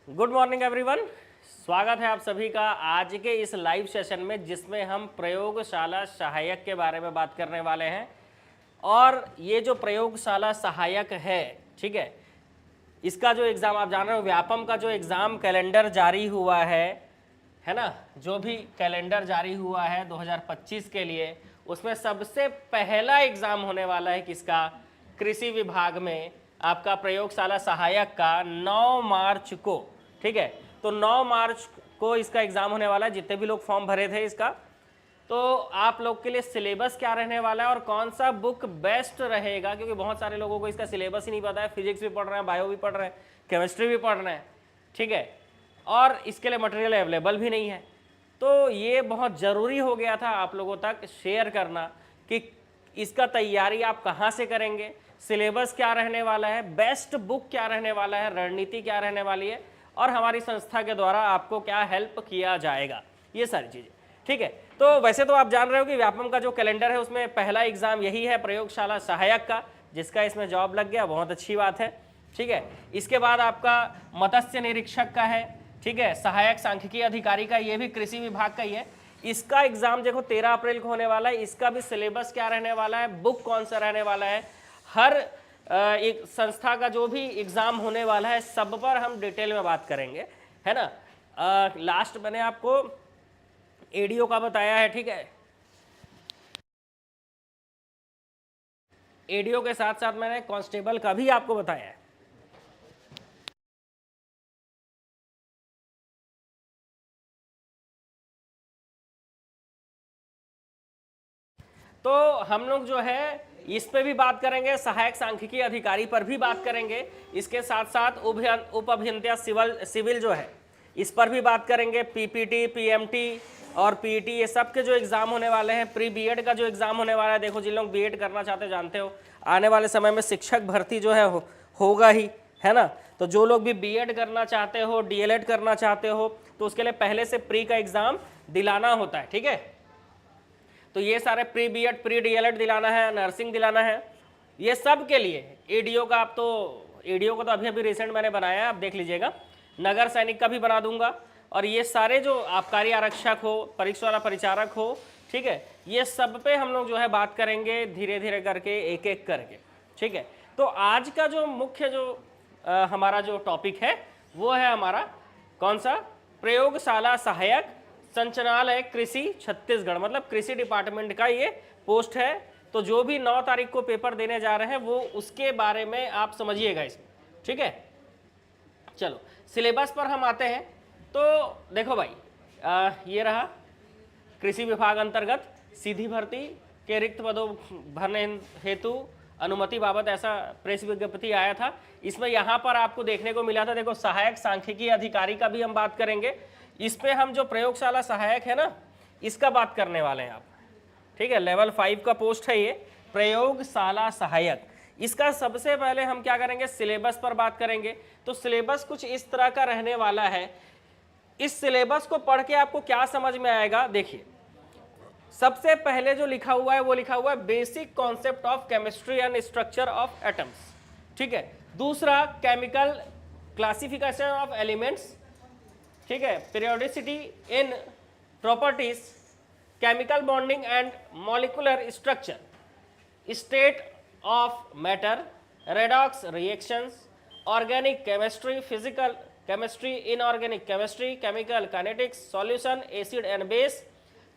Good morning everyone. स्वागत है आप सभी का आज के इस लाइव सेशन में, जिसमें हम प्रयोगशाला सहायक के बारे में बात करने वाले हैं। और ये जो प्रयोगशाला सहायक है, ठीक है, इसका जो एग्ज़ाम आप जान रहे हो, व्यापम का जो एग्ज़ाम कैलेंडर जारी हुआ है ना, जो भी कैलेंडर जारी हुआ है 2025 के लिए, उसमें सबसे पहला एग्ज़ाम होने वाला है किसका? कृषि विभाग में आपका प्रयोगशाला सहायक का 9 मार्च को, ठीक है। तो 9 मार्च को इसका एग्ज़ाम होने वाला है। जितने भी लोग फॉर्म भरे थे इसका, तो आप लोग के लिए सिलेबस क्या रहने वाला है और कौन सा बुक बेस्ट रहेगा, क्योंकि बहुत सारे लोगों को इसका सिलेबस ही नहीं पता है। फिजिक्स भी पढ़ रहे हैं, बायो भी पढ़ रहे हैं, केमिस्ट्री भी पढ़ रहे हैं, ठीक है, और इसके लिए मटेरियल अवेलेबल भी नहीं है। तो ये बहुत ज़रूरी हो गया था आप लोगों तक शेयर करना कि इसका तैयारी आप कहाँ से करेंगे, सिलेबस क्या रहने वाला है, बेस्ट बुक क्या रहने वाला है, रणनीति क्या रहने वाली है, और हमारी संस्था के द्वारा आपको क्या हेल्प किया जाएगा, ये सारी चीज़ें, ठीक है। तो वैसे तो आप जान रहे हो कि व्यापम का जो कैलेंडर है उसमें पहला एग्ज़ाम यही है प्रयोगशाला सहायक का, जिसका इसमें जॉब लग गया, बहुत अच्छी बात है, ठीक है। इसके बाद आपका मत्स्य निरीक्षक का है, ठीक है, सहायक सांख्यिकी अधिकारी का, ये भी कृषि विभाग का ही है। इसका एग्जाम देखो 13 अप्रैल को होने वाला है। इसका भी सिलेबस क्या रहने वाला है, बुक कौन सा रहने वाला है, हर एक संस्था का जो भी एग्जाम होने वाला है सब पर हम डिटेल में बात करेंगे, है ना। लास्ट मैंने आपको एडीओ का बताया है, ठीक है, एडीओ के साथ साथ मैंने कांस्टेबल का भी आपको बताया है। तो हम लोग जो है इस पे भी बात करेंगे, सहायक सांख्यिकी अधिकारी पर भी बात करेंगे, इसके साथ साथ उप अभियंता सिविल जो है इस पर भी बात करेंगे। पीपीटी, पीएमटी और पीईटी, ये सब के जो एग्ज़ाम होने वाले हैं, प्री बीएड का जो एग्ज़ाम होने वाला है, देखो जिन लोग बीएड करना चाहते हो, जानते हो आने वाले समय में शिक्षक भर्ती जो है होगा ही, है ना। तो जो लोग भी बीएड करना चाहते हो, डीएलएड करना चाहते हो, तो उसके लिए पहले से प्री का एग्ज़ाम दिलाना होता है, ठीक है। तो ये सारे प्री बीएड, प्री डीएलएड दिलाना है, नर्सिंग दिलाना है, ये सब के लिए एडीओ का, आप तो एडीओ को तो अभी रिसेंट मैंने बनाया है, आप देख लीजिएगा। नगर सैनिक का भी बना दूंगा, और ये सारे जो आबकारी आरक्षक हो, परीक्षा वाला परिचारक हो, ठीक है, ये सब पे हम लोग जो है बात करेंगे धीरे धीरे करके, एक एक करके, ठीक है। तो आज का जो मुख्य जो हमारा जो टॉपिक है वो है हमारा कौन सा? प्रयोगशाला सहायक संचालनालय कृषि छत्तीसगढ़, मतलब कृषि डिपार्टमेंट का ये पोस्ट है। तो जो भी 9 तारीख को पेपर देने जा रहे हैं वो उसके बारे में आप समझिएगा इसमें, ठीक है। चलो सिलेबस पर हम आते हैं। तो देखो भाई, ये रहा कृषि विभाग अंतर्गत सीधी भर्ती के रिक्त पदों भरने हेतु अनुमति बाबत ऐसा प्रेस विज्ञप्ति आया था। इसमें यहाँ पर आपको देखने को मिला था, देखो सहायक सांख्यिकी अधिकारी का भी हम बात करेंगे। इस पे हम जो प्रयोगशाला सहायक है ना, इसका बात करने वाले हैं आप, ठीक है। लेवल 5 का पोस्ट है ये प्रयोगशाला सहायक। इसका सबसे पहले हम क्या करेंगे, सिलेबस पर बात करेंगे। तो सिलेबस कुछ इस तरह का रहने वाला है। इस सिलेबस को पढ़ के आपको क्या समझ में आएगा, देखिए। सबसे पहले जो लिखा हुआ है वो लिखा हुआ है basic concept of chemistry and structure of atoms, ठीक है। दूसरा केमिकल क्लासिफिकेशन ऑफ एलिमेंट्स, ठीक है, periodicity in properties, chemical bonding and molecular structure, state of matter, redox reactions, organic chemistry, physical chemistry, inorganic chemistry, chemical kinetics, solution, acid and base,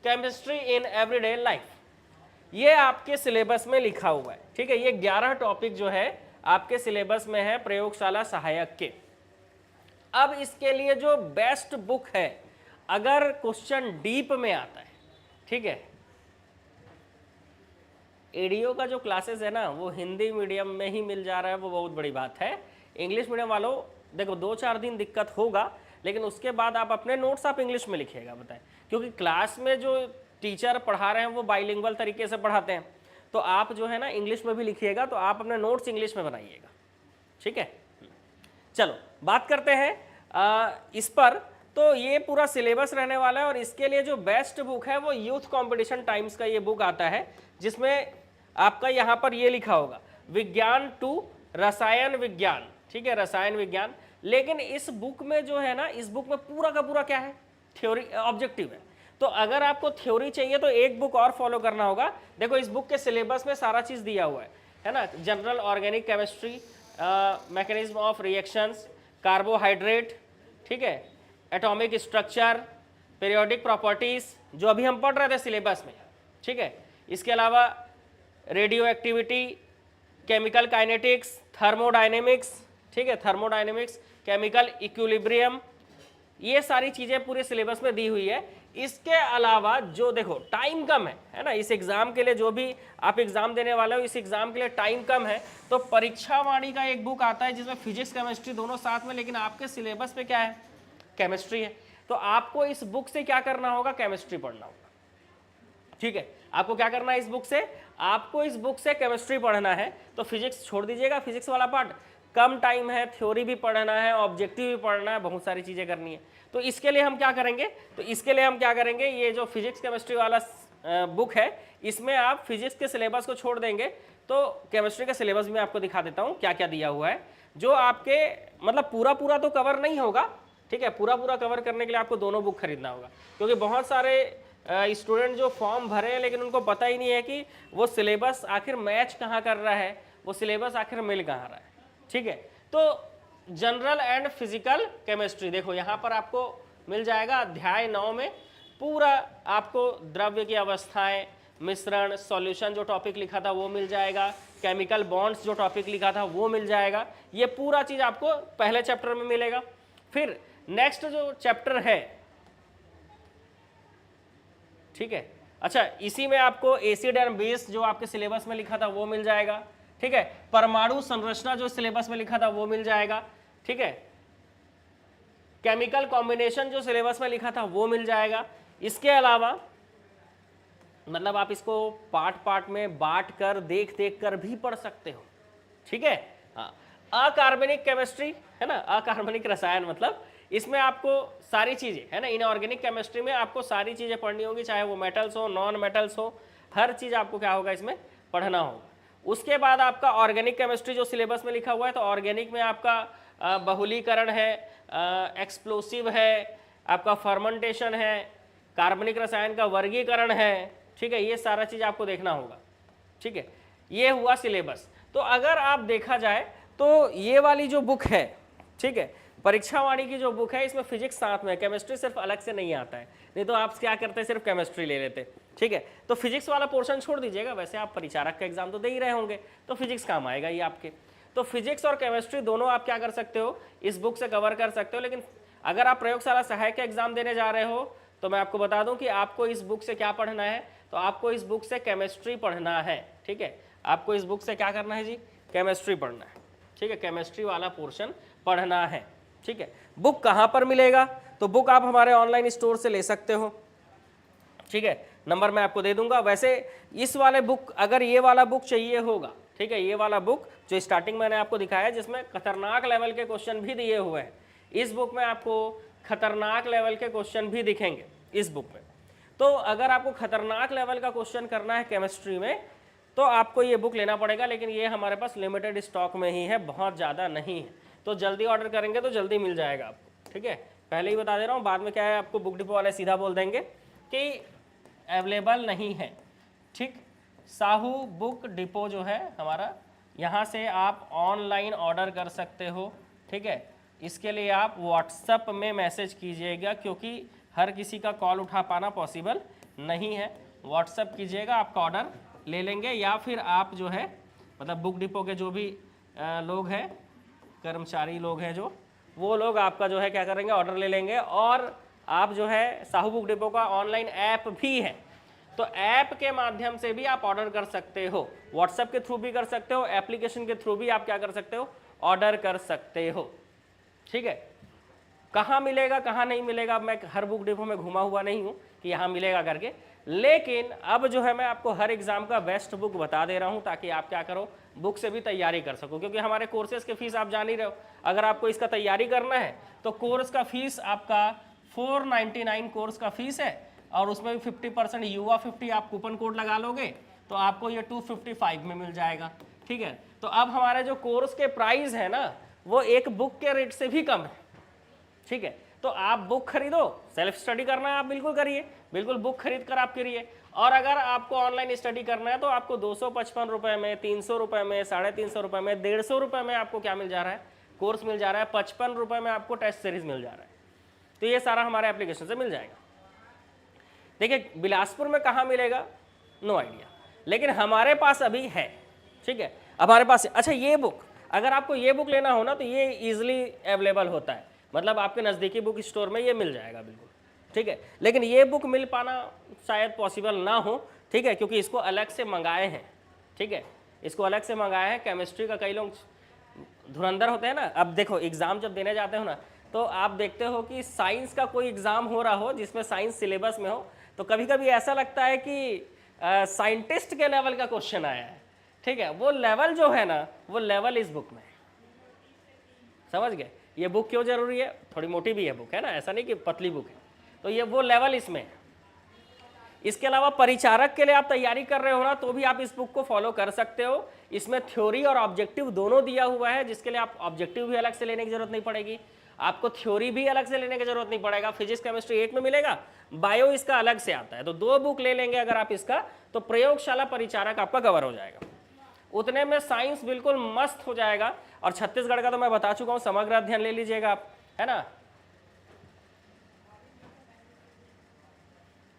chemistry in everyday life, ये आपके syllabus में लिखा हुआ है, ठीक है। ये 11 टॉपिक जो है आपके सिलेबस में है प्रयोगशाला सहायक के। अब इसके लिए जो बेस्ट बुक है, अगर क्वेश्चन डीप में आता है, ठीक है, एडीओ का जो क्लासेस है ना वो हिंदी मीडियम में ही मिल जा रहा है, वो बहुत बड़ी बात है। इंग्लिश मीडियम वालों देखो 2-4 दिन दिक्कत होगा, लेकिन उसके बाद आप अपने नोट्स आप इंग्लिश में लिखिएगा, बताएं, क्योंकि क्लास में जो टीचर पढ़ा रहे हैं वो बाइलिंगुअल तरीके से पढ़ाते हैं। तो आप जो है ना इंग्लिश में भी लिखिएगा, तो आप अपने नोट्स इंग्लिश में बनाइएगा, ठीक है। चलो बात करते हैं इस पर। तो ये पूरा सिलेबस रहने वाला है, और इसके लिए जो बेस्ट बुक है वो यूथ कंपटीशन टाइम्स का ये बुक आता है, जिसमें आपका यहाँ पर ये लिखा होगा विज्ञान टू रसायन विज्ञान, ठीक है, रसायन विज्ञान। लेकिन इस बुक में जो है ना, इस बुक में पूरा का पूरा क्या है, थ्योरी ऑब्जेक्टिव है। तो अगर आपको थ्योरी चाहिए तो एक बुक और फॉलो करना होगा। देखो इस बुक के सिलेबस में सारा चीज दिया हुआ है ना, general organic chemistry, mechanism of reactions, carbohydrate, ठीक है, एटॉमिक स्ट्रक्चर, पीरियोडिक प्रॉपर्टीज जो अभी हम पढ़ रहे थे सिलेबस में, ठीक है। इसके अलावा radio activity, chemical kinetics, thermodynamics, ठीक है, थर्मोडायनेमिक्स, केमिकल इक्विलिब्रियम, ये सारी चीजें पूरे सिलेबस में दी हुई है। इसके अलावा जो देखो टाइम कम है ना, इस एग्जाम के लिए, जो भी आप एग्जाम देने वाले हो इस एग्जाम के लिए टाइम कम है, तो परीक्षा वाणी का एक बुक आता है जिसमें फिजिक्स केमिस्ट्री दोनों साथ में, लेकिन आपके सिलेबस पे क्या है, केमिस्ट्री है। तो आपको इस बुक से क्या करना होगा, केमिस्ट्री पढ़ना होगा, ठीक है। आपको क्या करना है इस बुक से, आपको इस बुक से केमिस्ट्री पढ़ना है। तो फिजिक्स छोड़ दीजिएगा, फिजिक्स वाला पार्ट कम टाइम है, थ्योरी भी पढ़ना है, ऑब्जेक्टिव भी पढ़ना है, बहुत सारी चीजें करनी है। तो इसके लिए हम क्या करेंगे, तो इसके लिए हम क्या करेंगे, ये जो फिजिक्स केमिस्ट्री वाला बुक है इसमें आप फिजिक्स के सिलेबस को छोड़ देंगे, तो केमिस्ट्री का सिलेबस भी आपको दिखा देता हूँ क्या क्या दिया हुआ है, जो आपके मतलब पूरा पूरा तो कवर नहीं होगा, ठीक है। पूरा पूरा कवर करने के लिए आपको दोनों बुक खरीदना होगा, क्योंकि बहुत सारे स्टूडेंट जो फॉर्म भरे हैं लेकिन उनको पता ही नहीं है कि वो सिलेबस आखिर मैच कहाँ कर रहा है, वो सिलेबस आखिर मिल कहाँ रहा है, ठीक है। तो जनरल एंड फिजिकल केमिस्ट्री देखो यहाँ पर आपको मिल जाएगा अध्याय 9 में पूरा आपको द्रव्य की अवस्थाएं, मिश्रण, सॉल्यूशन जो टॉपिक लिखा था वो मिल जाएगा, केमिकल बॉन्ड्स जो टॉपिक लिखा था वो मिल जाएगा, ये पूरा चीज आपको पहले चैप्टर में मिलेगा। फिर नेक्स्ट जो चैप्टर है, ठीक है, अच्छा इसी में आपको एसिड एंड बेस जो आपके सिलेबस में लिखा था वो मिल जाएगा, ठीक है। परमाणु संरचना जो सिलेबस में लिखा था वो मिल जाएगा, ठीक है। केमिकल कॉम्बिनेशन जो सिलेबस में लिखा था वो मिल जाएगा। इसके अलावा मतलब आप इसको पार्ट पार्ट में बांट कर देख देख कर भी पढ़ सकते हो, ठीक है। हाँ, अकार्बनिक केमिस्ट्री है ना, अकार्बनिक रसायन, मतलब इसमें आपको सारी चीजें है ना, इनऑर्गेनिक केमिस्ट्री में आपको सारी चीजें पढ़नी होगी, चाहे वो मेटल्स हो, नॉन मेटल्स हो, हर चीज आपको क्या होगा इसमें पढ़ना होगा। उसके बाद आपका ऑर्गेनिक केमिस्ट्री जो सिलेबस में लिखा हुआ है, तो ऑर्गेनिक में आपका बहुलीकरण है, एक्सप्लोसिव है, आपका फर्मेंटेशन है, कार्बनिक रसायन का वर्गीकरण है, ठीक है, ये सारा चीज आपको देखना होगा, ठीक है। ये हुआ सिलेबस। तो अगर आप देखा जाए तो ये वाली जो बुक है, ठीक है, परीक्षा वाणी की जो बुक है, इसमें फिजिक्स साथ में, केमिस्ट्री सिर्फ अलग से नहीं आता है, नहीं तो आप क्या करते सिर्फ केमिस्ट्री ले लेते, ठीक है। तो फिजिक्स वाला पोर्शन छोड़ दीजिएगा, वैसे आप परिचारक का एग्जाम तो दे ही रहे होंगे, तो फिजिक्स काम आएगा ये आपके। तो फिजिक्स और केमिस्ट्री दोनों आप क्या कर सकते हो, इस बुक से कवर कर सकते हो। लेकिन अगर आप प्रयोगशाला सहायक का एग्जाम देने जा रहे हो तो मैं आपको बता दूं कि आपको इस बुक से क्या पढ़ना है, तो आपको इस बुक से केमिस्ट्री पढ़ना है, ठीक है। आपको इस बुक से क्या करना है जी, केमिस्ट्री पढ़ना है, ठीक है, केमिस्ट्री वाला पोर्शन पढ़ना है, ठीक है। बुक कहाँ पर मिलेगा, तो बुक आप हमारे ऑनलाइन स्टोर से ले सकते हो, ठीक है, नंबर मैं आपको दे दूंगा। वैसे इस वाले बुक, अगर ये वाला बुक चाहिए होगा, ठीक है, ये वाला बुक जो स्टार्टिंग मैंने आपको दिखाया जिसमें खतरनाक लेवल के क्वेश्चन भी दिए हुए हैं, इस बुक में आपको खतरनाक लेवल के क्वेश्चन भी दिखेंगे इस बुक में। तो अगर आपको खतरनाक लेवल का क्वेश्चन करना है केमिस्ट्री में तो आपको ये बुक लेना पड़ेगा, लेकिन ये हमारे पास लिमिटेड स्टॉक में ही है, बहुत ज़्यादा नहीं है, तो जल्दी ऑर्डर करेंगे तो जल्दी मिल जाएगा आपको, ठीक है। पहले ही बता दे रहा हूँ, बाद में क्या है आपको बुक डिपो वाले सीधा बोल देंगे कि अवेलेबल नहीं है, ठीक। साहू बुक डिपो जो है हमारा, यहाँ से आप ऑनलाइन ऑर्डर कर सकते हो, ठीक है। इसके लिए आप व्हाट्सएप में मैसेज कीजिएगा, क्योंकि हर किसी का कॉल उठा पाना पॉसिबल नहीं है। व्हाट्सएप कीजिएगा, आपका ऑर्डर ले लेंगे, या फिर आप जो है मतलब बुक डिपो के जो भी लोग हैं, कर्मचारी लोग हैं जो, वो लोग आपका जो है क्या करेंगे, ऑर्डर ले लेंगे। और आप जो है साहू बुक डिपो का ऑनलाइन ऐप भी है, तो ऐप के माध्यम से भी आप ऑर्डर कर सकते हो, व्हाट्सएप के थ्रू भी कर सकते हो, एप्लीकेशन के थ्रू भी आप क्या कर सकते हो, ऑर्डर कर सकते हो, ठीक है। कहाँ मिलेगा कहाँ नहीं मिलेगा, मैं हर बुक डिपो में घुमा हुआ नहीं हूँ कि यहाँ मिलेगा करके, लेकिन अब जो है मैं आपको हर एग्जाम का बेस्ट बुक बता दे रहा हूँ ताकि आप क्या करो, बुक से भी तैयारी कर सको। क्योंकि हमारे कोर्सेज के फीस आप जान ही रहे हो, अगर आपको इसका तैयारी करना है तो कोर्स का फीस आपका 499 कोर्स का फीस है, और उसमें भी 50% युवा 50 आप कूपन कोड लगा लोगे तो आपको ये 255 में मिल जाएगा, ठीक है। तो अब हमारे जो कोर्स के प्राइस है ना, वो एक बुक के रेट से भी कम है, ठीक है। तो आप बुक खरीदो, सेल्फ स्टडी करना है आप बिल्कुल करिए, बिल्कुल बुक खरीद कर आप करिए। और अगर आपको ऑनलाइन स्टडी करना है तो आपको 255 रुपये में, 300 रुपये में, 350 रुपये में, 150 रुपये में आपको क्या मिल जा रहा है, कोर्स मिल जा रहा है। 55 रुपये में आपको टेस्ट सीरीज मिल जा रहा है। तो ये सारा हमारे एप्लीकेशन से मिल जाएगा। देखिए बिलासपुर में कहाँ मिलेगा, नो आइडिया, लेकिन हमारे पास अभी है, ठीक है, हमारे पास। अच्छा ये बुक, अगर आपको ये बुक लेना हो ना तो ये ईजिली अवेलेबल होता है, मतलब आपके नज़दीकी बुक स्टोर में ये मिल जाएगा बिल्कुल, ठीक है। लेकिन ये बुक मिल पाना शायद पॉसिबल ना हो, ठीक है, क्योंकि इसको अलग से मंगाए हैं, ठीक है, इसको अलग से मंगाए हैं। केमिस्ट्री का कई लोग धुरंधर होते हैं ना। अब देखो एग्ज़ाम जब देने जाते हो ना तो आप देखते हो कि साइंस का कोई एग्ज़ाम हो रहा हो जिसमें साइंस सिलेबस में हो, तो कभी कभी ऐसा लगता है कि साइंटिस्ट के लेवल का क्वेश्चन आया है, ठीक है। वो लेवल जो है ना, वो लेवल इस बुक में है, समझ गए। ये बुक क्यों जरूरी है, थोड़ी मोटी भी है बुक, है ना, ऐसा नहीं कि पतली बुक है, तो ये वो लेवल इसमें है। इसके अलावा परिचारक के लिए आप तैयारी कर रहे हो ना तो भी आप इस बुक को फॉलो कर सकते हो। इसमें थ्योरी और ऑब्जेक्टिव दोनों दिया हुआ है, जिसके लिए आप ऑब्जेक्टिव भी अलग से लेने की जरूरत नहीं पड़ेगी, आपको थ्योरी भी अलग से लेने की जरूरत नहीं पड़ेगा। फिजिक्स केमिस्ट्री एक में मिलेगा, बायो इसका अलग से आता है, तो 2 बुक ले लेंगे अगर आप इसका, तो प्रयोगशाला परिचारक आपका कवर हो जाएगा। उतने में साइंस बिल्कुल मस्त हो जाएगा। और छत्तीसगढ़ का तो मैं बता चुका हूं, समग्र अध्ययन ले लीजिएगा आप, है ना।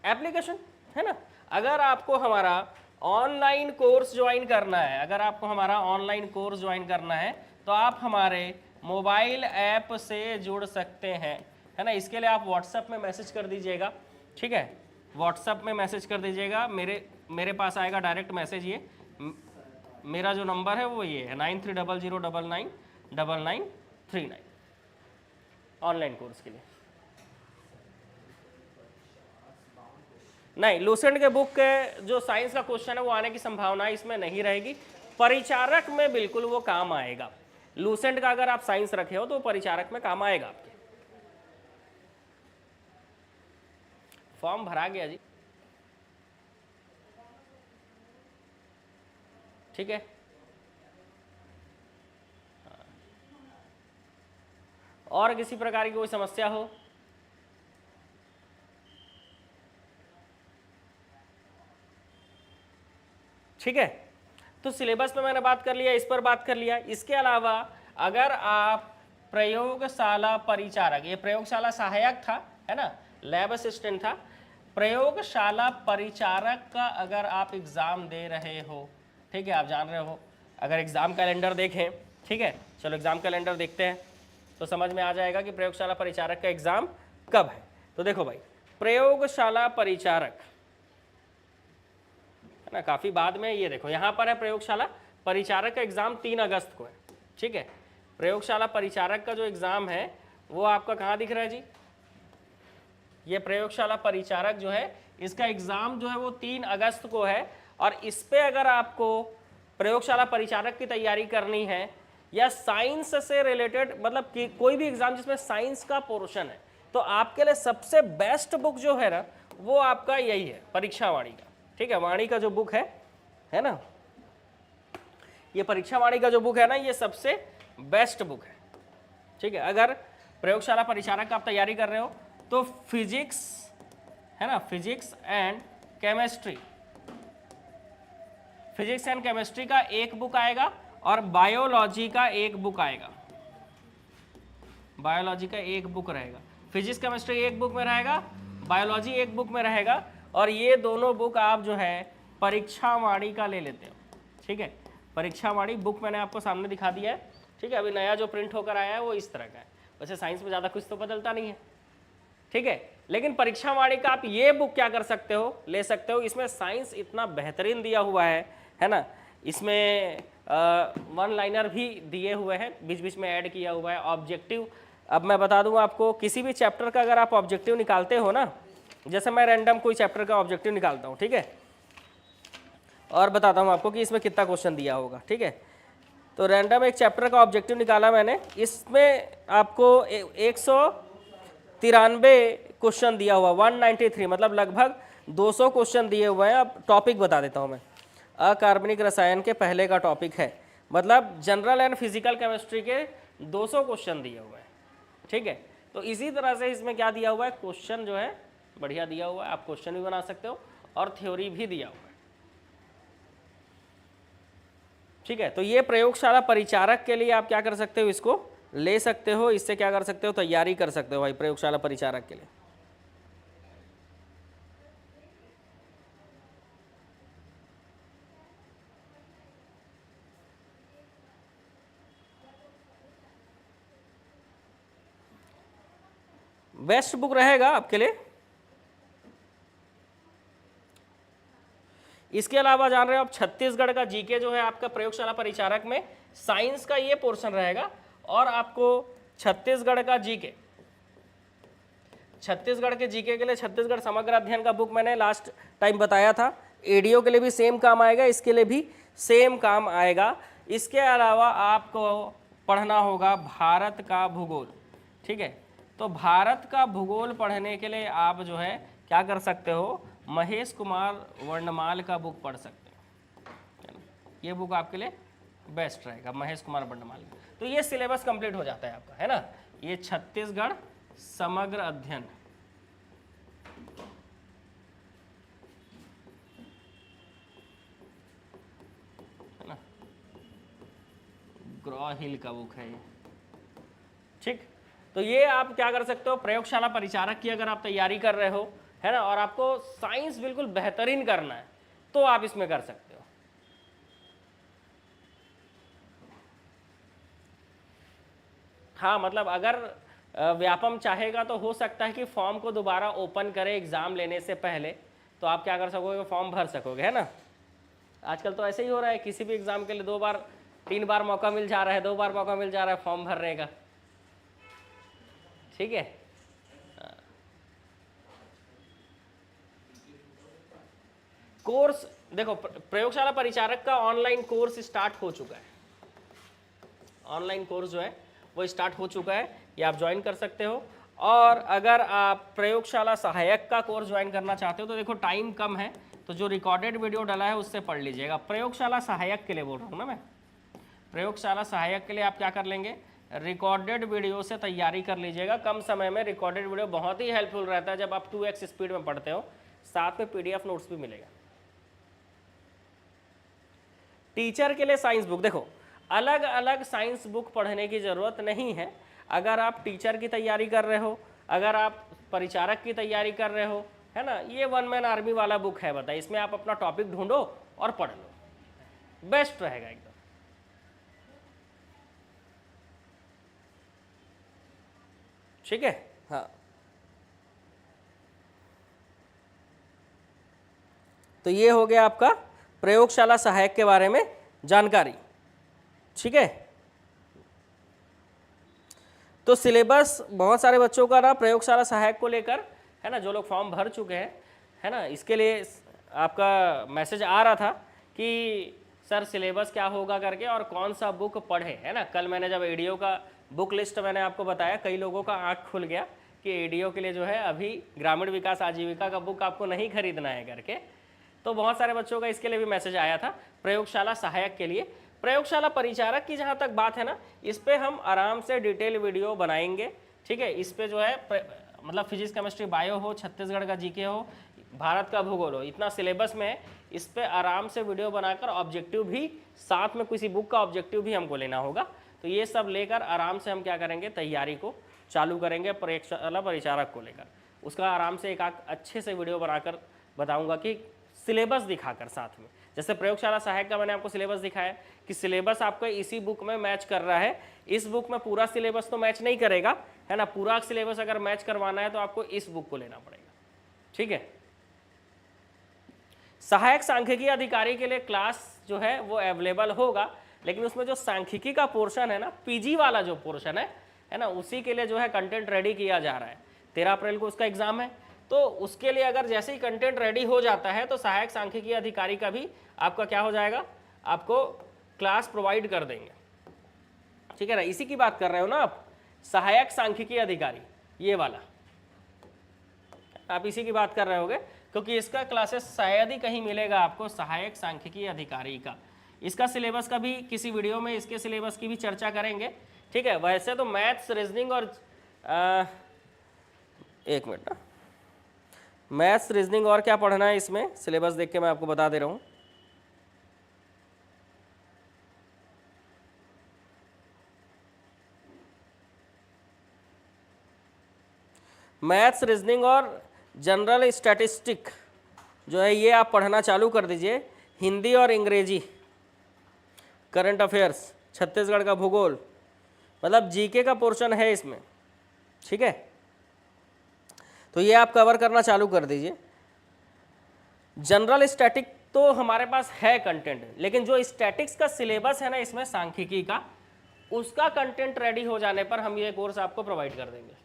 एप्लीकेशन है ना, अगर आपको हमारा ऑनलाइन कोर्स ज्वाइन करना है, अगर आपको हमारा ऑनलाइन कोर्स ज्वाइन करना है तो आप हमारे मोबाइल ऐप से जुड़ सकते हैं, है ना। इसके लिए आप व्हाट्सएप में मैसेज कर दीजिएगा, ठीक है, व्हाट्सएप में मैसेज कर दीजिएगा, मेरे पास आएगा डायरेक्ट मैसेज। ये मेरा जो नंबर है वो ये है 9300999939 ऑनलाइन कोर्स के लिए। नहीं, लूसेंट के बुक के जो साइंस का क्वेश्चन है वो आने की संभावना इसमें नहीं रहेगी। परिचारक में बिल्कुल वो काम आएगा। लूसेंट का अगर आप साइंस रखे हो तो परिचारक में काम आएगा आपके। फॉर्म भरा गया जी, ठीक है। और किसी प्रकार की कोई समस्या हो, ठीक है। तो सिलेबस पे मैंने बात कर लिया, इस पर बात कर लिया। इसके अलावा अगर आप प्रयोगशाला परिचारक, ये प्रयोगशाला सहायक था, है ना, लैब असिस्टेंट था, प्रयोगशाला परिचारक का अगर आप एग्जाम दे रहे हो, ठीक है, आप जान रहे हो, अगर एग्जाम कैलेंडर देखें, ठीक है, चलो एग्जाम कैलेंडर देखते हैं तो समझ में आ जाएगा कि प्रयोगशाला परिचारक का एग्जाम कब है। तो देखो भाई, प्रयोगशाला परिचारक, है ना, काफी बाद में, ये देखो यहाँ पर है प्रयोगशाला परिचारक का एग्जाम 3 अगस्त को है, ठीक है। प्रयोगशाला परिचारक का जो एग्जाम है वो आपका कहाँ दिख रहा है जी, ये प्रयोगशाला परिचारक जो है इसका एग्जाम जो है वो 3 अगस्त को है। और इस पे अगर आपको प्रयोगशाला परिचारक की तैयारी करनी है या साइंस से रिलेटेड, मतलब कि कोई भी एग्जाम जिसमें साइंस का पोर्शन है, तो आपके लिए सबसे बेस्ट बुक जो है ना वो आपका यही है, परीक्षा वाणी का, ठीक है। वाणी का जो बुक है ना, ये परीक्षा वाणी का जो बुक है ना, ये सबसे बेस्ट बुक है, ठीक है। अगर प्रयोगशाला परिचारक का आप तैयारी कर रहे हो तो फिजिक्स, है ना, physics and chemistry, physics and chemistry का एक बुक आएगा और बायोलॉजी का एक बुक आएगा, बायोलॉजी का एक बुक रहेगा। फिजिक्स केमिस्ट्री एक बुक में रहेगा, बायोलॉजी एक बुक में रहेगा। और ये दोनों बुक आप जो है परीक्षा वाणी का ले लेते हो, ठीक है। परीक्षा वाणी बुक मैंने आपको सामने दिखा दिया है, ठीक है। अभी नया जो प्रिंट होकर आया है वो इस तरह का है, वैसे साइंस में ज़्यादा कुछ तो बदलता नहीं है, ठीक है। लेकिन परीक्षा वाणी का आप ये बुक क्या कर सकते हो, ले सकते हो। इसमें साइंस इतना बेहतरीन दिया हुआ है ना, इसमें 1 लाइनर भी दिए हुए हैं, बीच बीच में ऐड किया हुआ है। ऑब्जेक्टिव, अब मैं बता दूं आपको, किसी भी चैप्टर का अगर आप ऑब्जेक्टिव निकालते हो ना, जैसे मैं रैंडम कोई चैप्टर का ऑब्जेक्टिव निकालता हूँ, ठीक है, और बताता हूँ आपको कि इसमें कितना क्वेश्चन दिया होगा, ठीक है। तो रैंडम एक चैप्टर का ऑब्जेक्टिव निकाला मैंने, इसमें आपको 193 क्वेश्चन दिया हुआ, 193, मतलब लगभग 200 क्वेश्चन दिए हुए हैं। अब टॉपिक बता देता हूँ मैं, अकार्बनिक रसायन के पहले का टॉपिक है, मतलब जनरल एंड फिजिकल केमिस्ट्री के 200 क्वेश्चन दिए हुए हैं, ठीक है। तो इसी तरह से इसमें क्या दिया हुआ है, क्वेश्चन जो है बढ़िया दिया हुआ है, आप क्वेश्चन भी बना सकते हो और थ्योरी भी दिया हुआ है, ठीक है। तो ये प्रयोगशाला परिचारक के लिए आप क्या कर सकते हो, इसको ले सकते हो, इससे क्या कर सकते हो, तैयारी कर सकते हो भाई प्रयोगशाला परिचारक के लिए। बेस्ट बुक रहेगा आपके लिए। इसके अलावा जान रहे हो आप, छत्तीसगढ़ का जीके जो है आपका प्रयोगशाला परिचारक में साइंस का ये पोर्शन रहेगा, और आपको छत्तीसगढ़ का जीके, छत्तीसगढ़ के जीके के लिए छत्तीसगढ़ समग्र अध्ययन का बुक मैंने लास्ट टाइम बताया था। एडीओ के लिए भी सेम काम आएगा, इसके लिए भी सेम काम आएगा। इसके अलावा आपको पढ़ना होगा भारत का भूगोल, ठीक है। तो भारत का भूगोल पढ़ने के लिए आप जो है क्या कर सकते हो, महेश कुमार वर्णमाल का बुक पढ़ सकते हो, ये बुक आपके लिए बेस्ट रहेगा, महेश कुमार वर्णमाल। तो ये सिलेबस कंप्लीट हो जाता है आपका, है ना, ये छत्तीसगढ़ समग्र अध्ययन। है ना, ग्रॉ हिल का बुक है ये, ठीक। तो ये आप क्या कर सकते हो, प्रयोगशाला परिचारक की अगर आप तैयारी कर रहे हो, है ना, और आपको साइंस बिल्कुल बेहतरीन करना है, तो आप इसमें कर सकते हो। हाँ, मतलब अगर व्यापम चाहेगा तो हो सकता है कि फॉर्म को दोबारा ओपन करे एग्जाम लेने से पहले, तो आप क्या कर सकोगे, फॉर्म भर सकोगे, है ना। आजकल तो ऐसे ही हो रहा है, किसी भी एग्जाम के लिए 2 बार 3 बार मौका मिल जा रहा है, 2 बार मौका मिल जा रहा है फॉर्म भरने का, ठीक है। कोर्स देखो, प्रयोगशाला परिचारक का ऑनलाइन कोर्स स्टार्ट हो चुका है, ऑनलाइन कोर्स जो है वो स्टार्ट हो चुका है, ये आप ज्वाइन कर सकते हो। और अगर आप प्रयोगशाला सहायक का कोर्स ज्वाइन करना चाहते हो तो देखो टाइम कम है, तो जो रिकॉर्डेड वीडियो डाला है उससे पढ़ लीजिएगा। प्रयोगशाला सहायक के लिए बोल रहा हूँ ना मैं, प्रयोगशाला सहायक के लिए आप क्या कर लेंगे, रिकॉर्डेड वीडियो से तैयारी कर लीजिएगा। कम समय में रिकॉर्डेड वीडियो बहुत ही हेल्पफुल रहता है जब आप 2x स्पीड में पढ़ते हो, साथ में PDF नोट्स भी मिलेगा। टीचर के लिए साइंस बुक, देखो अलग अलग साइंस बुक पढ़ने की ज़रूरत नहीं है। अगर आप टीचर की तैयारी कर रहे हो, अगर आप परिचारक की तैयारी कर रहे हो, है ना, ये 1 मैन आर्मी वाला बुक है, बताइए, इसमें आप अपना टॉपिक ढूंढो और पढ़ लो, बेस्ट रहेगा एकदम, ठीक है। हाँ, तो ये हो गया आपका प्रयोगशाला सहायक के बारे में जानकारी, ठीक है। तो सिलेबस बहुत सारे बच्चों का ना प्रयोगशाला सहायक को लेकर, है ना, जो लोग फॉर्म भर चुके हैं, है ना, इसके लिए आपका मैसेज आ रहा था कि सर सिलेबस क्या होगा करके, और कौन सा बुक पढ़े, है ना। कल मैंने जब एडीओ का बुक लिस्ट मैंने आपको बताया, कई लोगों का आँख खुल गया कि एडीओ के लिए जो है अभी ग्रामीण विकास आजीविका का बुक आपको नहीं खरीदना है करके। तो बहुत सारे बच्चों का इसके लिए भी मैसेज आया था प्रयोगशाला सहायक के लिए। प्रयोगशाला परिचारक की जहाँ तक बात है ना, इस पर हम आराम से डिटेल वीडियो बनाएंगे, ठीक है। इस पर जो है मतलब फिजिक्स केमिस्ट्री बायो हो, छत्तीसगढ़ का जीके हो, भारत का भूगोल हो, इतना सिलेबस में है, इस पर आराम से वीडियो बनाकर ऑब्जेक्टिव भी साथ में, किसी बुक का ऑब्जेक्टिव भी हमको लेना होगा। तो ये सब लेकर आराम से हम क्या करेंगे, तैयारी को चालू करेंगे प्रयोगशाला परिचारक को लेकर। उसका आराम से एक अच्छे से वीडियो बनाकर बताऊँगा कि सिलेबस दिखाकर साथ में, जैसे प्रयोगशाला सहायक का मैंने आपको सिलेबस दिखाया कि सिलेबस आपका इसी बुक में मैच कर रहा है। इस बुक में पूरा सिलेबस तो मैच नहीं करेगा, है ना, पूरा सिलेबस अगर मैच करवाना है तो आपको इस बुक को लेना पड़ेगा, ठीक है। सहायक सांख्यिकी अधिकारी के लिए क्लास जो है वो अवेलेबल होगा, लेकिन उसमें जो सांख्यिकी का पोर्शन है ना, पीजी वाला जो पोर्शन है ना, उसी के लिए जो है कंटेंट रेडी किया जा रहा है। 13 अप्रैल को उसका एग्जाम है, तो उसके लिए अगर जैसे ही कंटेंट रेडी हो जाता है तो सहायक सांख्यिकी अधिकारी का भी आपका क्या हो जाएगा, आपको क्लास प्रोवाइड कर देंगे, ठीक है ना। इसी की बात कर रहे हो ना आप, सहायक सांख्यिकी अधिकारी, ये वाला आप इसी की बात कर रहे होगे, क्योंकि इसका क्लासेस शायद ही कहीं मिलेगा आपको, सहायक सांख्यिकी अधिकारी का। इसका सिलेबस का भी किसी वीडियो में इसके सिलेबस की भी चर्चा करेंगे ठीक है। वैसे तो मैथ्स, रीजनिंग और एक मिनट ना, मैथ्स, रीजनिंग और क्या पढ़ना है इसमें, सिलेबस देख के मैं आपको बता दे रहा हूँ। मैथ्स, रीजनिंग और जनरल स्टैटिस्टिक जो है ये आप पढ़ना चालू कर दीजिए। हिंदी और अंग्रेजी, करंट अफेयर्स, छत्तीसगढ़ का भूगोल, मतलब जीके का पोर्शन है इसमें, ठीक है। तो ये आप कवर करना चालू कर दीजिए। जनरल स्टैटिक तो हमारे पास है कंटेंट, लेकिन जो स्टैटिक्स का सिलेबस है ना इसमें सांख्यिकी का, उसका कंटेंट रेडी हो जाने पर हम ये कोर्स आपको प्रोवाइड कर देंगे,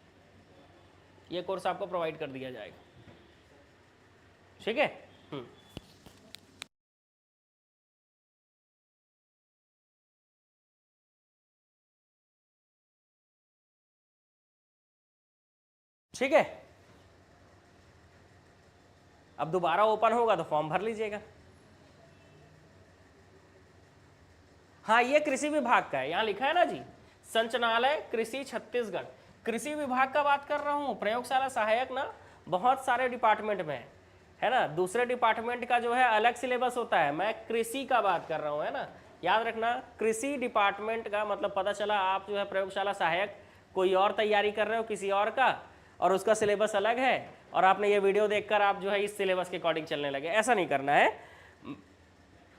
ये कोर्स आपको प्रोवाइड कर दिया जाएगा, ठीक है। ठीक है, अब दोबारा ओपन होगा तो फॉर्म भर लीजिएगा। हाँ, ये कृषि विभाग का है, यहाँ लिखा है ना जी, संचालनालय कृषि छत्तीसगढ़, कृषि विभाग का बात कर रहा हूँ। प्रयोगशाला सहायक ना बहुत सारे डिपार्टमेंट में है ना, दूसरे डिपार्टमेंट का जो है अलग सिलेबस होता है, मैं कृषि का बात कर रहा हूँ, है ना, याद रखना। कृषि डिपार्टमेंट का मतलब पता चला आप जो है प्रयोगशाला सहायक कोई और तैयारी कर रहे हो किसी और का, और उसका सिलेबस अलग है, और आपने ये वीडियो देखकर आप जो है इस सिलेबस के अकॉर्डिंग चलने लगे, ऐसा नहीं करना है।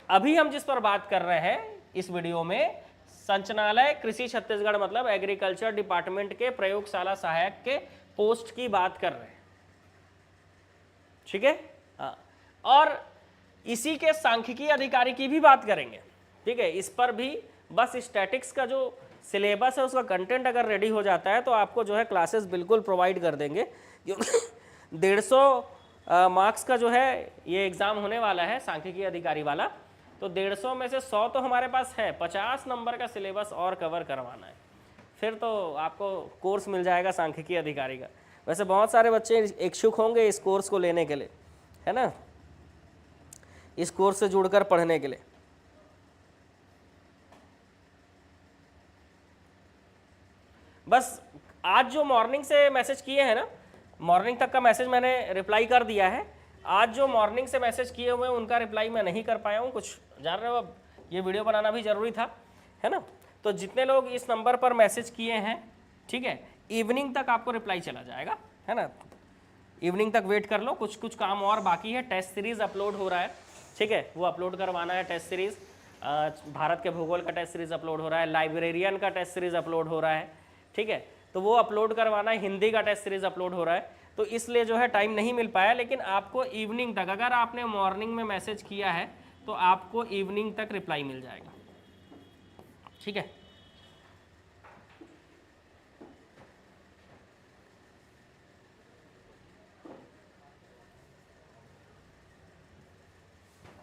अभी हम जिस पर बात कर रहे हैं इस वीडियो में, संचालनालय कृषि छत्तीसगढ़ मतलब एग्रीकल्चर डिपार्टमेंट के प्रयोगशाला सहायक के पोस्ट की बात कर रहे हैं, ठीक है। हाँ, और इसी के सांख्यिकी अधिकारी की भी बात करेंगे, ठीक है। इस पर भी बस स्टैटिक्स का जो सिलेबस है उसका कंटेंट अगर रेडी हो जाता है तो आपको जो है क्लासेस बिल्कुल प्रोवाइड कर देंगे। 150 मार्क्स का जो है ये एग्ज़ाम होने वाला है सांख्यिकी अधिकारी वाला, तो 150 में से 100 तो हमारे पास है, 50 नंबर का सिलेबस और कवर करवाना है, फिर तो आपको कोर्स मिल जाएगा सांख्यिकी अधिकारी का। वैसे बहुत सारे बच्चे इच्छुक होंगे इस कोर्स को लेने के लिए, है ना, इस कोर्स से जुड़कर पढ़ने के लिए। बस आज जो मॉर्निंग से मैसेज किए हैं ना, मॉर्निंग तक का मैसेज मैंने रिप्लाई कर दिया है। आज जो मॉर्निंग से मैसेज किए हुए हैं उनका रिप्लाई मैं नहीं कर पाया हूँ, कुछ जान रहे हो, अब ये वीडियो बनाना भी ज़रूरी था, है ना। तो जितने लोग इस नंबर पर मैसेज किए हैं, ठीक है, इवनिंग तक आपको रिप्लाई चला जाएगा, है ना। इवनिंग तक वेट कर लो, कुछ कुछ काम और बाकी है। टेस्ट सीरीज़ अपलोड हो रहा है, ठीक है, वो अपलोड करवाना है। टेस्ट सीरीज़ भारत के भूगोल का टेस्ट सीरीज़ अपलोड हो रहा है, लाइब्रेरियन का टेस्ट सीरीज़ अपलोड हो रहा है, ठीक है, तो वो अपलोड करवाना है। हिंदी का टेस्ट सीरीज़ अपलोड हो रहा है, तो इसलिए जो है टाइम नहीं मिल पाया, लेकिन आपको इवनिंग तक, अगर आपने मॉर्निंग में मैसेज किया है तो आपको इवनिंग तक रिप्लाई मिल जाएगा, ठीक है।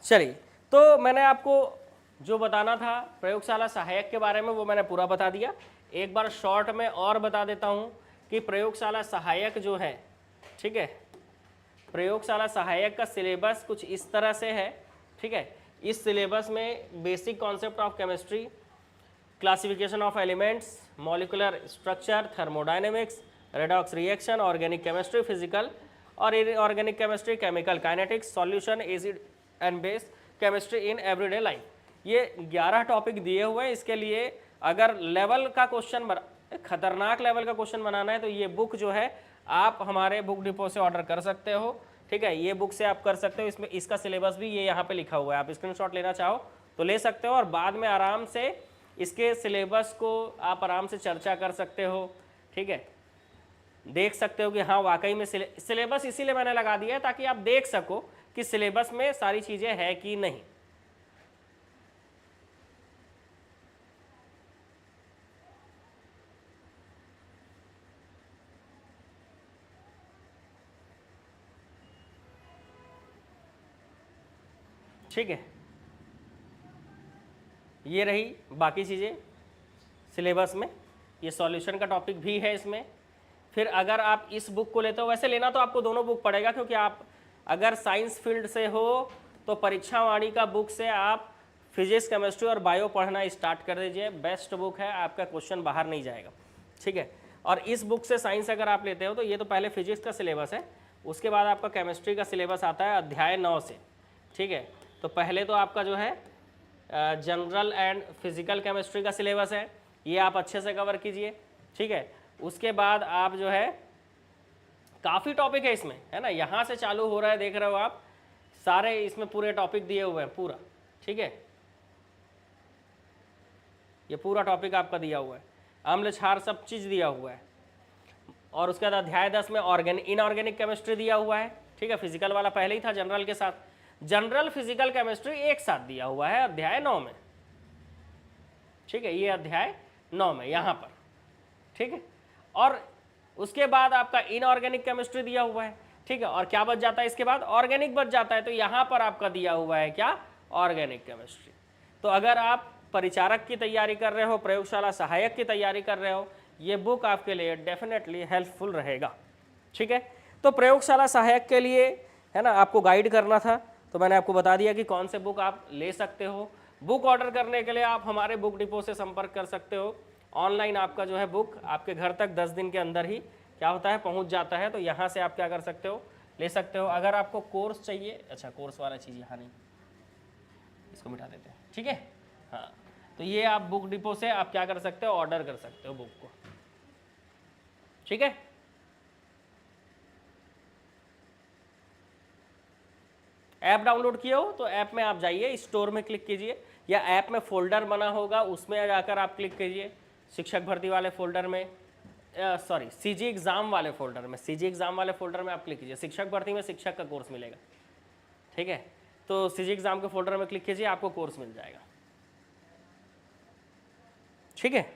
चलिए, तो मैंने आपको जो बताना था प्रयोगशाला सहायक के बारे में वो मैंने पूरा बता दिया। एक बार शॉर्ट में और बता देता हूँ कि प्रयोगशाला सहायक जो है, ठीक है, प्रयोगशाला सहायक का सिलेबस कुछ इस तरह से है, ठीक है। इस सिलेबस में basic concept of chemistry, classification of elements, molecular structure, thermodynamics, redox reaction, organic chemistry, physical और inorganic chemistry, chemical kinetics, solution, acid and base chemistry in everyday life, ये 11 टॉपिक दिए हुए हैं। इसके लिए अगर लेवल का क्वेश्चन खतरनाक लेवल का क्वेश्चन बनाना है तो ये बुक जो है आप हमारे बुक डिपो से ऑर्डर कर सकते हो, ठीक है, ये बुक से आप कर सकते हो। इसमें इसका सिलेबस भी ये यहाँ पे लिखा हुआ है, आप स्क्रीनशॉट लेना चाहो तो ले सकते हो, और बाद में आराम से इसके सिलेबस को आप आराम से चर्चा कर सकते हो, ठीक है, देख सकते हो कि हाँ वाकई में सिलेबस इसीलिए मैंने लगा दिया है ताकि आप देख सको कि सिलेबस में सारी चीज़ें हैं कि नहीं। ठीक है, ये रही बाकी चीज़ें सिलेबस में, ये सॉल्यूशन का टॉपिक भी है इसमें। फिर अगर आप इस बुक को लेते हो, वैसे लेना तो आपको दोनों बुक पड़ेगा, क्योंकि आप अगर साइंस फील्ड से हो तो परीक्षा वाणी का बुक से आप फिजिक्स केमिस्ट्री और बायो पढ़ना स्टार्ट कर दीजिए, बेस्ट बुक है, आपका क्वेश्चन बाहर नहीं जाएगा, ठीक है। और इस बुक से साइंस अगर आप लेते हो तो ये तो पहले फिजिक्स का सिलेबस है, उसके बाद आपका केमिस्ट्री का सिलेबस आता है अध्याय 9 से, ठीक है। तो पहले तो आपका जो है जनरल एंड फिजिकल केमिस्ट्री का सिलेबस है, ये आप अच्छे से कवर कीजिए, ठीक है। उसके बाद आप जो है काफ़ी टॉपिक है इसमें, है ना, यहाँ से चालू हो रहा है, देख रहे हो आप, सारे इसमें पूरे टॉपिक दिए हुए हैं पूरा, ठीक है। ये पूरा टॉपिक आपका दिया हुआ है, अम्ल क्षार सब चीज़ दिया हुआ है। और उसके बाद अध्याय 10 में इनऑर्गेनिक केमिस्ट्री दिया हुआ है, ठीक है। फिजिकल वाला पहले ही था जनरल के साथ, जनरल फिजिकल केमिस्ट्री एक साथ दिया हुआ है अध्याय 9 में, ठीक है। ये अध्याय 9 में यहाँ पर, ठीक है। और उसके बाद आपका इनऑर्गेनिक केमिस्ट्री दिया हुआ है, ठीक है। और क्या बच जाता है इसके बाद, ऑर्गेनिक बच जाता है, तो यहाँ पर आपका दिया हुआ है क्या, ऑर्गेनिक केमिस्ट्री। तो अगर आप परिचारक की तैयारी कर रहे हो, प्रयोगशाला सहायक की तैयारी कर रहे हो, ये बुक आपके लिए डेफिनेटली हेल्पफुल रहेगा, ठीक है। तो प्रयोगशाला सहायक के लिए, है ना, आपको गाइड करना था, तो मैंने आपको बता दिया कि कौन से बुक आप ले सकते हो। बुक ऑर्डर करने के लिए आप हमारे बुक डिपो से संपर्क कर सकते हो। ऑनलाइन आपका जो है बुक आपके घर तक 10 दिन के अंदर ही क्या होता है, पहुंच जाता है। तो यहाँ से आप क्या कर सकते हो, ले सकते हो। अगर आपको कोर्स चाहिए, अच्छा कोर्स वाला चीज़ यहाँ नहीं, इसको मिटा देते हैं, ठीक है। हाँ, तो ये आप बुक डिपो से आप क्या कर सकते हो, ऑर्डर कर सकते हो बुक को, ठीक है। ऐप डाउनलोड किए हो तो ऐप में आप जाइए, स्टोर में क्लिक कीजिए, या ऐप में फोल्डर बना होगा उसमें जाकर आप क्लिक कीजिए, शिक्षक भर्ती वाले फोल्डर में, सॉरी सीजी एग्ज़ाम वाले फोल्डर में, सीजी एग्ज़ाम वाले फोल्डर में आप क्लिक कीजिए। शिक्षक भर्ती में शिक्षक का कोर्स मिलेगा, ठीक है। तो सीजी एग्ज़ाम के फोल्डर में क्लिक कीजिए, आपको कोर्स मिल जाएगा, ठीक है।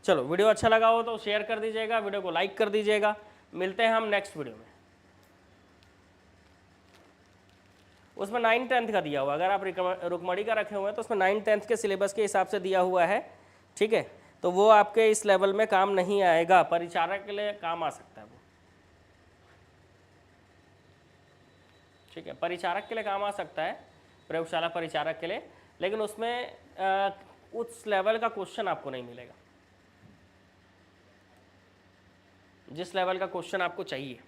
चलो, वीडियो अच्छा लगा हो तो शेयर कर दीजिएगा, वीडियो को लाइक कर दीजिएगा। मिलते हैं हम नेक्स्ट वीडियो में। उसमें 9th-10th का दिया हुआ, अगर आप रुकमणी का रखे हुए हैं तो उसमें 9th-10th के सिलेबस के हिसाब से दिया हुआ है, ठीक है। तो वो आपके इस लेवल में काम नहीं आएगा, परिचारक के लिए काम आ सकता है वो, ठीक है। परिचारक के लिए काम आ सकता है, प्रयोगशाला परिचारक के लिए, लेकिन उसमें उस लेवल का क्वेश्चन आपको नहीं मिलेगा जिस लेवल का क्वेश्चन आपको चाहिए।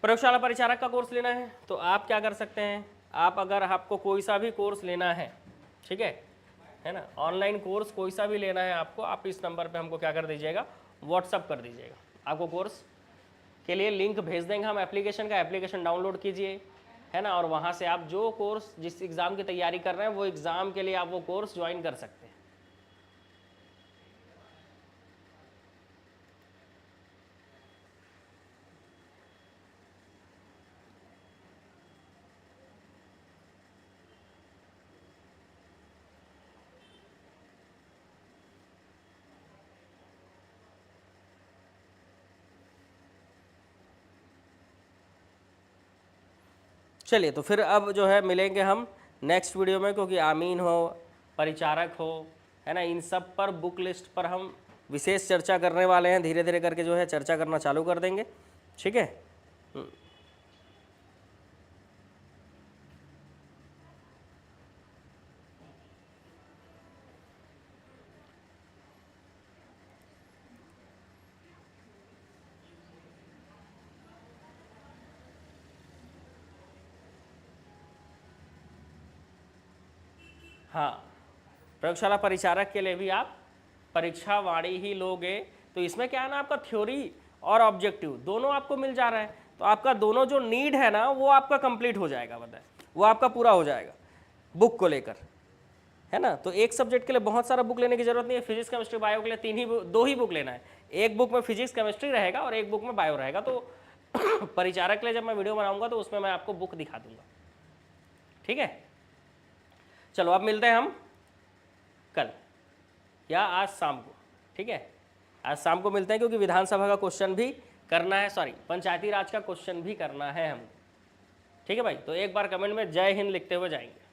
प्रयोगशाला परिचारक का कोर्स लेना है तो आप क्या कर सकते हैं, आप अगर आपको कोई सा भी कोर्स लेना है, ठीक है ना, ऑनलाइन कोर्स कोई सा भी लेना है आपको, आप इस नंबर पे हमको क्या कर दीजिएगा, व्हाट्सअप कर दीजिएगा। आपको कोर्स के लिए लिंक भेज देंगे हम एप्लीकेशन का, एप्लीकेशन डाउनलोड कीजिए, है ना, और वहाँ से आप जो कोर्स जिस एग्ज़ाम की तैयारी कर रहे हैं वो एग्ज़ाम के लिए आप वो कोर्स ज्वाइन कर सकते हैं। चलिए, तो फिर अब जो है मिलेंगे हम नेक्स्ट वीडियो में, क्योंकि आमीन हो, परिचारक हो, है ना, इन सब पर बुक लिस्ट पर हम विशेष चर्चा करने वाले हैं। धीरे धीरे करके जो है चर्चा करना चालू कर देंगे, ठीक है। हाँ, प्रयोगशाला परिचारक के लिए भी आप परीक्षा वाणी ही लोगे, तो इसमें क्या है ना, आपका थ्योरी और ऑब्जेक्टिव दोनों आपको मिल जा रहा है, तो आपका दोनों जो नीड है ना वो आपका कंप्लीट हो जाएगा, बताए वो आपका पूरा हो जाएगा बुक को लेकर, है ना। तो एक सब्जेक्ट के लिए बहुत सारा बुक लेने की जरूरत नहीं है, फिजिक्स केमिस्ट्री बायो के लिए दो ही बुक लेना है, एक बुक में फिजिक्स केमिस्ट्री रहेगा और एक बुक में बायो रहेगा। तो परिचारक के लिए जब मैं वीडियो बनाऊंगा तो उसमें मैं आपको बुक दिखा दूंगा, ठीक है। चलो, अब मिलते हैं हम कल या आज शाम को, ठीक है, आज शाम को मिलते हैं, क्योंकि विधानसभा का क्वेश्चन भी करना है, सॉरी पंचायती राज का क्वेश्चन भी करना है हमको। ठीक है भाई, तो एक बार कमेंट में जय हिंद लिखते हुए जाएंगे।